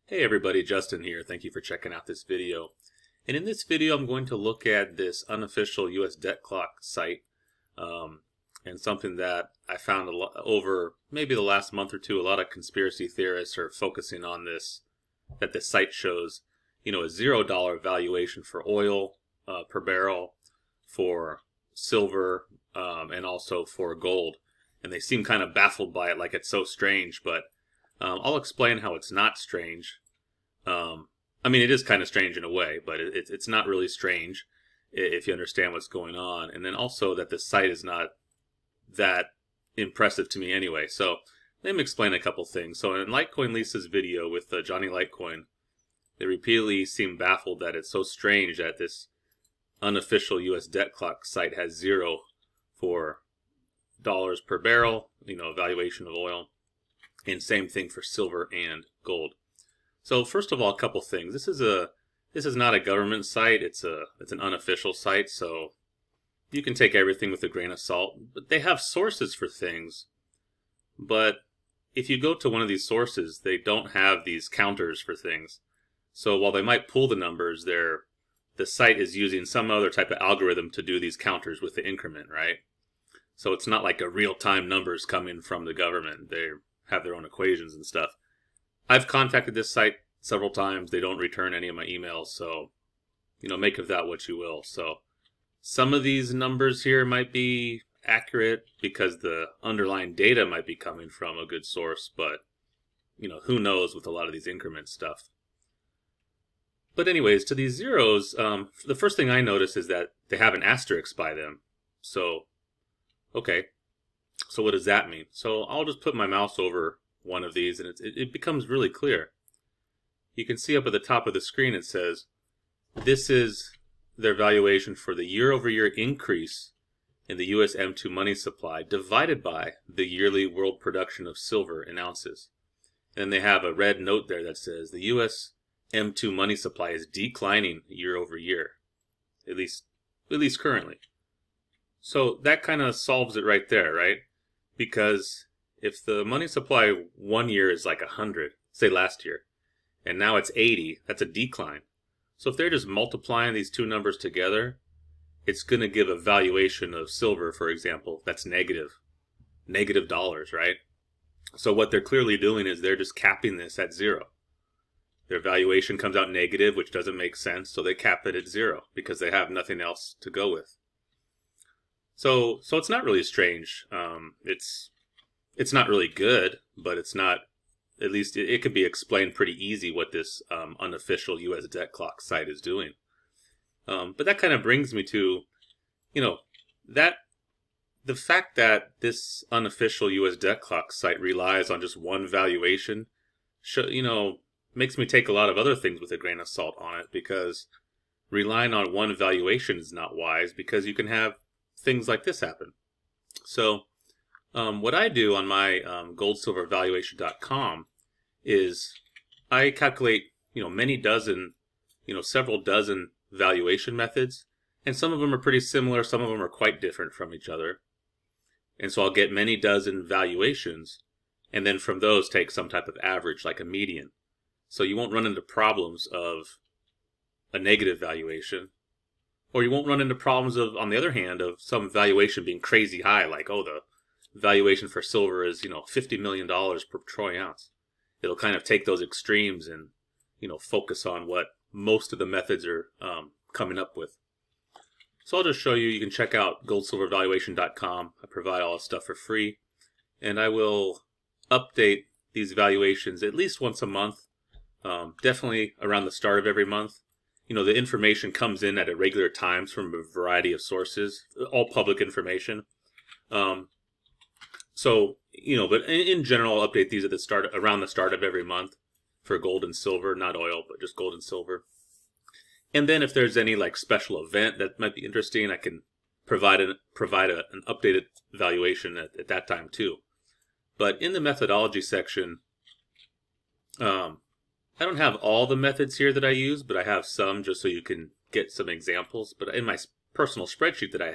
Hey everybody, Justin here. Thank you for checking out this video. And in this video, I'm going to look at this unofficial US debt clock site and something that I found over maybe the last month or two. A lot of conspiracy theorists are focusing on this, that this site shows, a $0 valuation for oil per barrel, for silver, and also for gold. And they seem kind of baffled by it, like it's so strange, but I'll explain how it's not strange. I mean, it is kind of strange in a way, but it's not really strange if you understand what's going on. And then also that the site is not that impressive to me anyway. So let me explain a couple things. So in Litecoin Lisa's video with Johnny Litecoin, they repeatedly seem baffled that it's so strange that this unofficial US debt clock site has $0 for dollars per barrel, valuation of oil, and same thing for silver and gold. So first of all, a couple things. This is not a government site. It's an unofficial site, so you can take everything with a grain of salt. But they have sources for things. But if you go to one of these sources, they don't have these counters for things. So while they might pull the numbers, the site is using some other type of algorithm to do these counters with the increment, right? So it's not like a real-time numbers coming from the government. They have their own equations and stuff. I've contacted this site several times. They don't return any of my emails, so, make of that what you will. So some of these numbers here might be accurate because the underlying data might be coming from a good source, but, who knows with a lot of these increment stuff. But anyways, to these zeros, the first thing I notice is that they have an asterisk by them. So, okay, so what does that mean? So I'll just put my mouse over one of these, and it becomes really clear. You can see up at the top of the screen it says, this is their valuation for the year-over-year increase in the US M2 money supply divided by the yearly world production of silver in ounces. And they have a red note there that says the US M2 money supply is declining year-over-year, at least currently. So that kind of solves it right there, right? Because if the money supply one year is like 100, say last year, and now it's 80, that's a decline. So if they're just multiplying these two numbers together, it's going to give a valuation of silver, for example, that's negative dollars, right? So what they're clearly doing is they're just capping this at 0. Their valuation comes out negative, which doesn't make sense, so they cap it at 0 because they have nothing else to go with. So it's not really strange. It's not really good, but it's not, at least it can be explained pretty easy what this unofficial US debt clock site is doing. But that kind of brings me to, that the fact that this unofficial US debt clock site relies on just one valuation, makes me take a lot of other things with a grain of salt on it, because relying on one valuation is not wise, because you can have things like this happen. So what I do on my goldsilvervaluation.com is I calculate, several dozen valuation methods, and some of them are pretty similar, some of them are quite different from each other. And so I'll get many dozen valuations, and then from those take some type of average, like a median. So you won't run into problems of a negative valuation, or you won't run into problems of, on the other hand, of some valuation being crazy high, like, oh, the valuation for silver is, $50 million per troy ounce. It'll kind of take those extremes and, focus on what most of the methods are coming up with. So I'll just show you. You can check out goldsilvervaluation.com. I provide all this stuff for free. And I will update these valuations at least once a month, definitely around the start of every month. The information comes in at irregular times from a variety of sources, all public information. So, but in general, I'll update these at around the start of every month for gold and silver, not oil, but just gold and silver. And then if there's any like special event that might be interesting, I can provide an updated valuation at that time too. But in the methodology section, I don't have all the methods here that I use, but I have some just so you can get some examples. But in my personal spreadsheet that I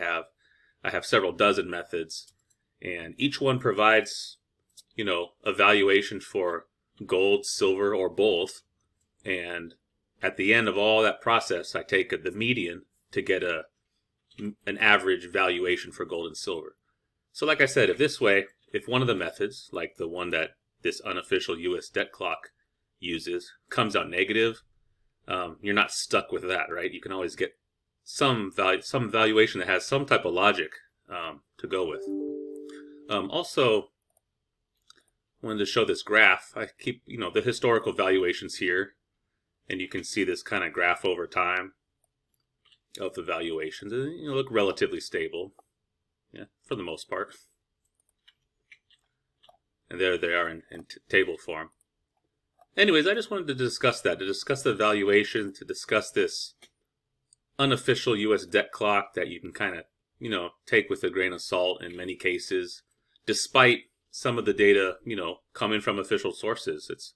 have several dozen methods. And each one provides, a valuation for gold, silver, or both and at the end of all that process, I take the median to get an average valuation for gold and silver. So like I said, if one of the methods, like the one that this unofficial US debt clock uses, comes out negative, you're not stuck with that, right? You can always get some valuation that has some type of logic to go with. Also, wanted to show this graph. I keep, the historical valuations here, and you can see this kind of graph over time of the valuations. And look relatively stable, yeah, for the most part. And there they are in table form. Anyways, I just wanted to discuss that, to discuss the valuation, to discuss this unofficial US debt clock that you can kind of, take with a grain of salt in many cases, despite some of the data, coming from official sources. It's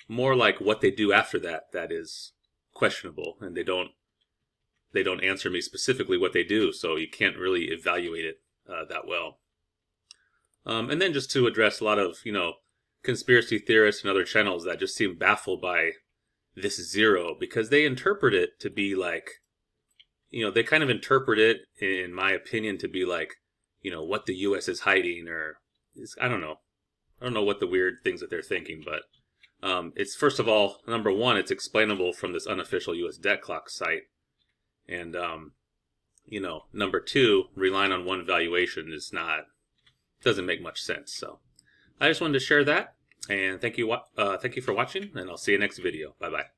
more like what they do after that that is questionable, and they don't answer me specifically what they do, so you can't really evaluate it that well. And then just to address a lot of, conspiracy theorists and other channels that just seem baffled by this zero, because they interpret it to be like, they kind of interpret it, in my opinion, to be like, what the U.S. is hiding, or I don't know. I don't know what the weird things that they're thinking, but it's, first of all, number one, it's explainable from this unofficial U.S. debt clock site. And, number two, relying on one valuation doesn't make much sense. So I just wanted to share that, and thank you for watching, and I'll see you next video. Bye-bye.